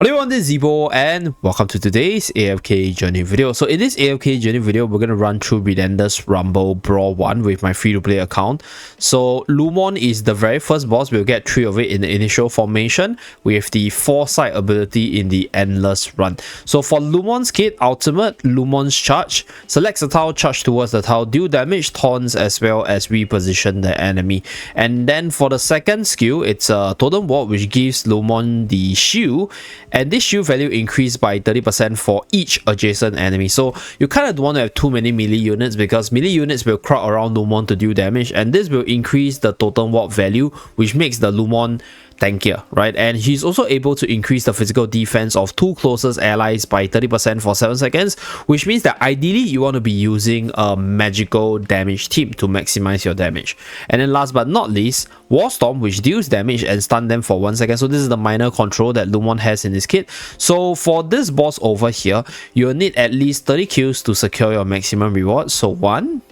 Hello everyone, this is Zeeebo and welcome to today's AFK journey video. So in this AFK journey video, we're going to run through Relentless Rumble Brawl 1 with my free-to-play account. So Lumont is the very first boss. We'll get 3 of it in the initial formation with the foresight ability in the endless run. So for Lumont's kit, ultimate, Lumont's charge, selects the tile, charge towards the tile, deal damage, taunts as well as reposition the enemy. And then for the second skill, it's a totem ward which gives Lumont the shield. And this shield value increased by 30% for each adjacent enemy. So you kind of don't want to have too many melee units because melee units will crowd around Lumont to deal damage, and this will increase the totem ward value, which makes the Lumont tankier, right? And he's also able to increase the physical defense of 2 closest allies by 30% for 7 seconds, which means that ideally you want to be using a magical damage team to maximize your damage. And then last but not least, Warstorm, which deals damage and stun them for 1 second. So this is the minor control that Lumont has in his kit. So for this boss over here, you'll need at least 30 kills to secure your maximum reward. So 1,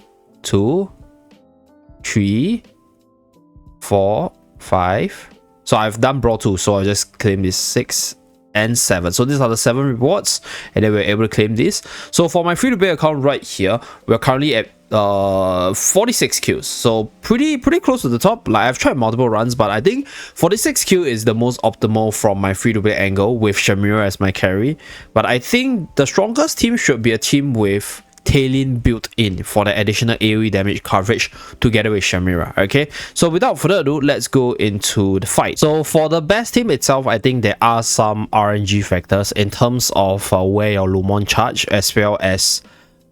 2, 3, 4, 5. So I've done Brawl 2, so I just claim this 6 and 7. So these are the 7 rewards, and then we're able to claim this. So for my free-to-play account right here, we're currently at 46 kills, so pretty close to the top. Like, I've tried multiple runs, but I think 46 kill is the most optimal from my free-to-play angle with Shemira as my carry. But I think the strongest team should be a team with Talon built in for the additional AoE damage coverage together with Shemira. Okay, so without further ado, let's go into the fight. So for the best team itself, I think there are some RNG factors in terms of where your Lumont charge, as well as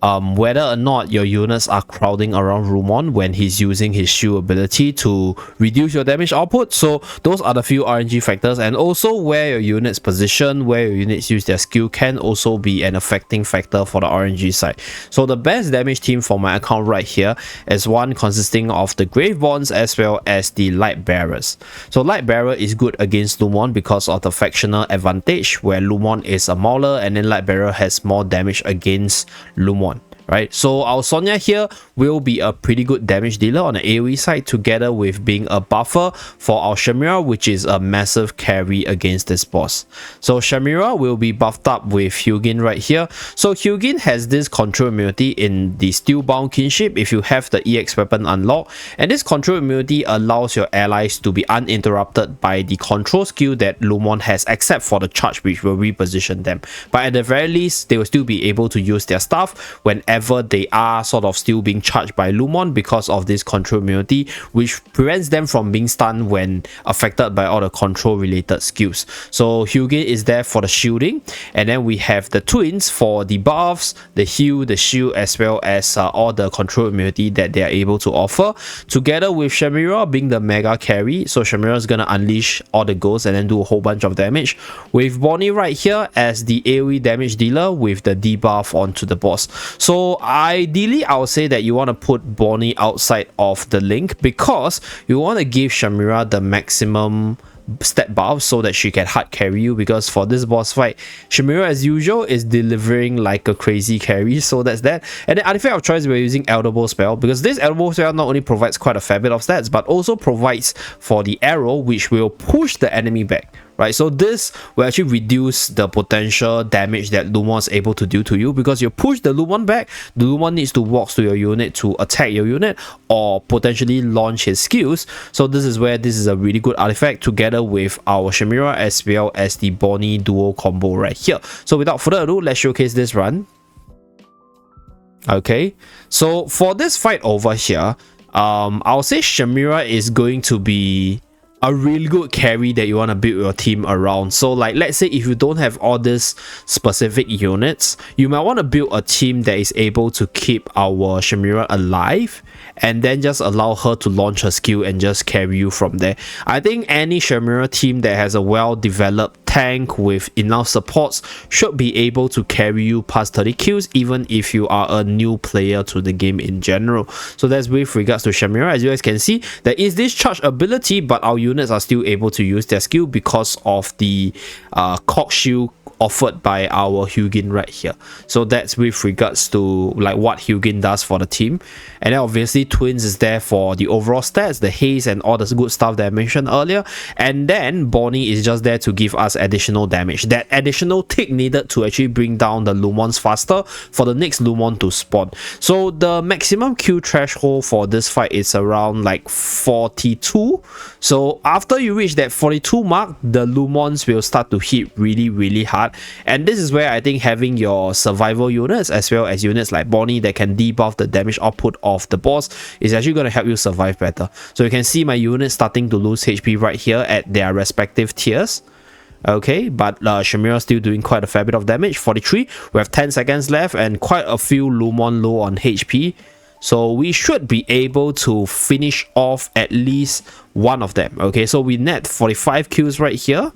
whether or not your units are crowding around Lumont when he's using his shield ability to reduce your damage output. So those are the few RNG factors, and also where your units position, where your units use their skill can also be an affecting factor for the RNG side. So the best damage team for my account right here is one consisting of the Graveborns as well as the Lightbearers. So Lightbearer is good against Lumont because of the factional advantage, where Lumont is a mauler and then Lightbearer has more damage against Lumont. Right, so our Sonya here will be a pretty good damage dealer on the AoE side, together with being a buffer for our Shemira, which is a massive carry against this boss. So Shemira will be buffed up with Hugin right here. So Hugin has this control immunity in the Steelbound kinship if you have the EX weapon unlocked, and this control immunity allows your allies to be uninterrupted by the control skill that Lumont has, except for the charge, which will reposition them. But at the very least, they will still be able to use their stuff whenever they are sort of still being charged by Lumont because of this control immunity, which prevents them from being stunned when affected by all the control related skills. So Hugin is there for the shielding, and then we have the twins for the buffs, the heal, the shield, as well as all the control immunity that they are able to offer, together with Shemira being the mega carry. So Shemira is gonna unleash all the ghosts and then do a whole bunch of damage, with Bonnie right here as the AoE damage dealer with the debuff onto the boss. So ideally, I would say that you want to put Bonnie outside of the link, because you want to give Shemira the maximum stat buff so that she can hard carry you, because for this boss fight, Shemira as usual is delivering like a crazy carry. So that's that. And the artifact of choice, we're using Elbow spell, because this Elbow spell not only provides quite a fair bit of stats, but also provides for the arrow, which will push the enemy back. Right, so this will actually reduce the potential damage that Lumont is able to do to you, because you push the Lumont back, the Lumont needs to walk to your unit to attack your unit or potentially launch his skills. So this is where this is a really good artifact, together with our Shemira as well as the Bonnie duo combo right here. So without further ado, let's showcase this run. Okay, so for this fight over here, I'll say Shemira is going to be a really good carry that you want to build your team around. So like, let's say if you don't have all these specific units, you might want to build a team that is able to keep our Shemira alive, and then just allow her to launch her skill and just carry you from there. I think any Shemira team that has a well-developed tank with enough supports should be able to carry you past 30 kills, even if you are a new player to the game in general. So that's with regards to Shemira. As you guys can see, there is this charge ability, but our units are still able to use their skill because of the Cock Shield offered by our Hugin right here. So that's with regards to like what Hugin does for the team. And then obviously Twins is there for the overall stats, the haze and all the good stuff that I mentioned earlier. And then Bonnie is just there to give us additional damage, that additional tick needed to actually bring down the Lumonts faster for the next Lumont to spawn. So the maximum Q threshold for this fight is around like 42. So after you reach that 42 mark, the Lumonts will start to hit really hard. And this is where I think having your survival units as well as units like Bonnie that can debuff the damage output of the boss is actually going to help you survive better. So you can see my units starting to lose HP right here at their respective tiers. Okay, but Shemira still doing quite a fair bit of damage. 43. We have 10 seconds left and quite a few Lumont low on HP. So we should be able to finish off at least one of them. Okay, so we net 45 kills right here.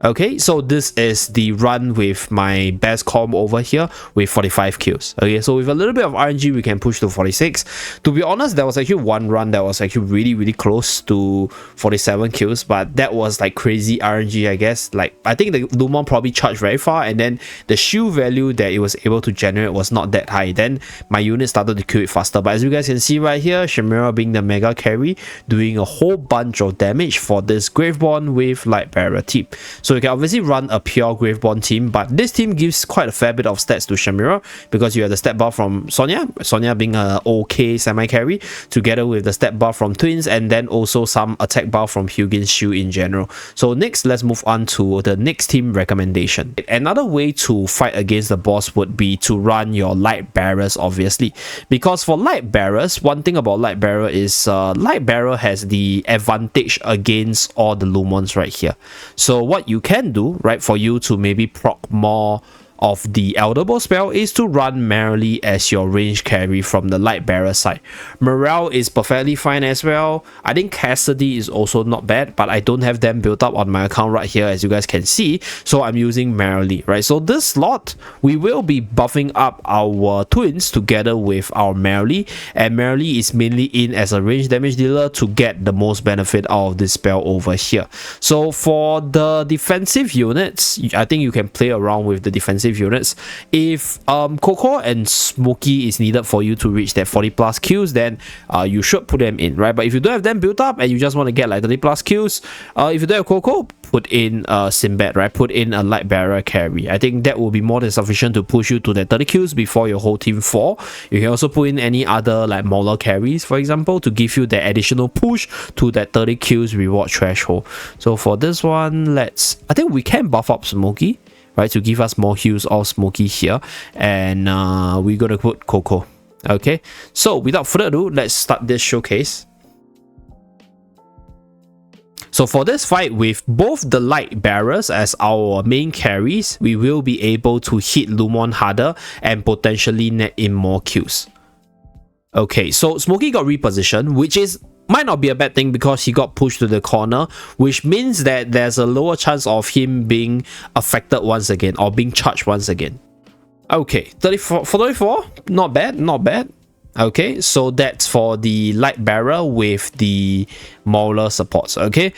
Okay, so this is the run with my best comp over here with 45 kills. Okay, so with a little bit of RNG, we can push to 46. To be honest, there was actually one run that was actually really close to 47 kills, but that was like crazy RNG, I guess. Like, I think the Lumont probably charged very far, and then the shield value that it was able to generate was not that high. Then my unit started to kill it faster. But as you guys can see right here, Shemira being the mega carry, doing a whole bunch of damage for this Graveborn with Lightbearer team. So you can obviously run a pure Graveborn team, but this team gives quite a fair bit of stats to Shemira because you have the stat buff from Sonya being a okay semi-carry, together with the stat buff from Twins, and then also some attack buff from Hugin's shield in general. So next, let's move on to the next team recommendation. Another way to fight against the boss would be to run your Lightbearers, obviously, because for Lightbearers, one thing about Lightbearer is Lightbearer has the advantage against all the Lumonts right here. So what you can do, right, for you to maybe proc more of the Elderbow spell is to run Merrily as your range carry from the Lightbearer side. Morale is perfectly fine as well. I think Cassidy is also not bad, but I don't have them built up on my account right here, as you guys can see, so I'm using Merrily, right? So this slot, we will be buffing up our Twins together with our Merrily, and Merrily is mainly in as a range damage dealer to get the most benefit out of this spell over here. So for the defensive units, I think you can play around with the defensive units. If Coco and Smokey is needed for you to reach that 40 plus kills, then you should put them in, right? But if you don't have them built up and you just want to get like 30 plus kills, if you don't have Coco, put in Sinbad, right? Put in a Lightbearer carry. I think that will be more than sufficient to push you to that 30 kills before your whole team fall. You can also put in any other like Mauler carries, for example, to give you that additional push to that 30 kills reward threshold. So for this one, I think we can buff up Smokey, right, to give us more heals of Smokey here, and we're gonna put Coco. Okay, so without further ado, let's start this showcase. So for this fight, with both the Lightbearers as our main carries, we will be able to hit Lumont harder and potentially net in more kills. Okay, so Smokey got repositioned, which might not be a bad thing because he got pushed to the corner, which means that there's a lower chance of him being affected once again or being charged once again. Okay, 34 for 34, not bad. Okay, so that's for the Lightbearer with the Mauler supports. Okay,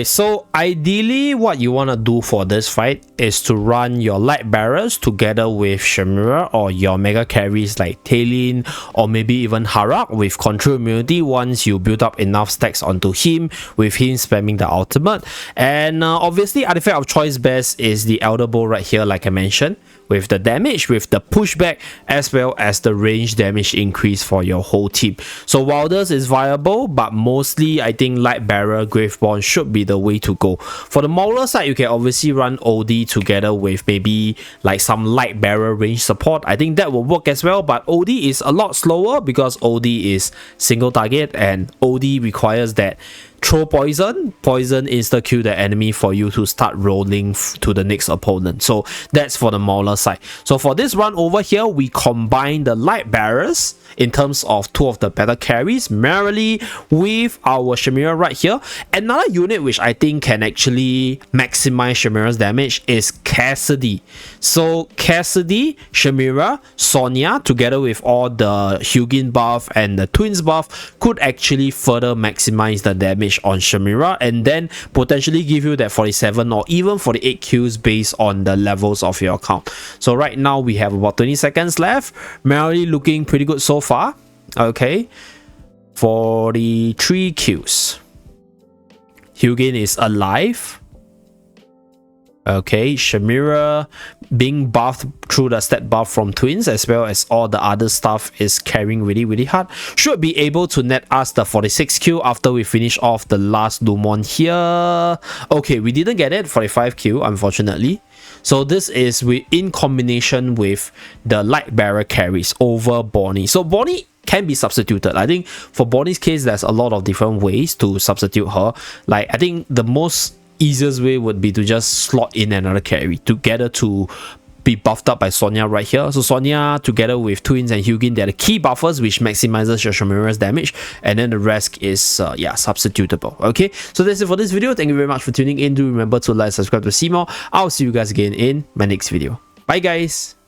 so ideally what you want to do for this fight is to run your Lightbearers together with Shemira or your mega carries like Talin or maybe even Harak with control immunity once you build up enough stacks onto him, with him spamming the ultimate. And obviously artifact of choice best is the Elderbow right here, like I mentioned, with the damage, with the pushback, as well as the range damage increase for your whole team. So Wilders is viable, but mostly I think Lightbearer, Graveborn should be the way to go. For the Mauler side, you can obviously run OD together with maybe like some Lightbearer range support. I think that will work as well, but OD is a lot slower because OD is single target and OD requires that throw poison insta kill the enemy for you to start rolling to the next opponent. So that's for the Mauler side. So for this run over here, we combine the Lightbearers in terms of two of the better carries, Merrily with our Shemira right here. Another unit which I think can actually maximize Shemira's damage is Cassidy. So Cassidy, Shemira, Sonya together with all the Hugin buff and the Twins buff could actually further maximize the damage damage on Shemira, and then potentially give you that 47 or even 48 kills based on the levels of your account. So right now we have about 20 seconds left. Merrily looking pretty good so far. Okay, 43 kills. Hugin is alive. Okay, Shemira being buffed through the stat buff from Twins, as well as all the other stuff, is carrying really hard. Should be able to net us the 46 kill after we finish off the last Lumont here. Okay, we didn't get it, 45 kill, unfortunately. So this is in combination with the Lightbearer carries over Bonnie. So Bonnie can be substituted. I think for Bonnie's case, there's a lot of different ways to substitute her. Like, I think the most easiest way would be to just slot in another carry together to be buffed up by Sonya right here. So Sonya together with Twins and Hugin, they're the key buffers which maximizes your Shemira's damage, and then the rest is yeah, substitutable. Okay, so that's it for this video. Thank you very much for tuning in. Do remember to like, subscribe to see more. I'll see you guys again in my next video. Bye guys.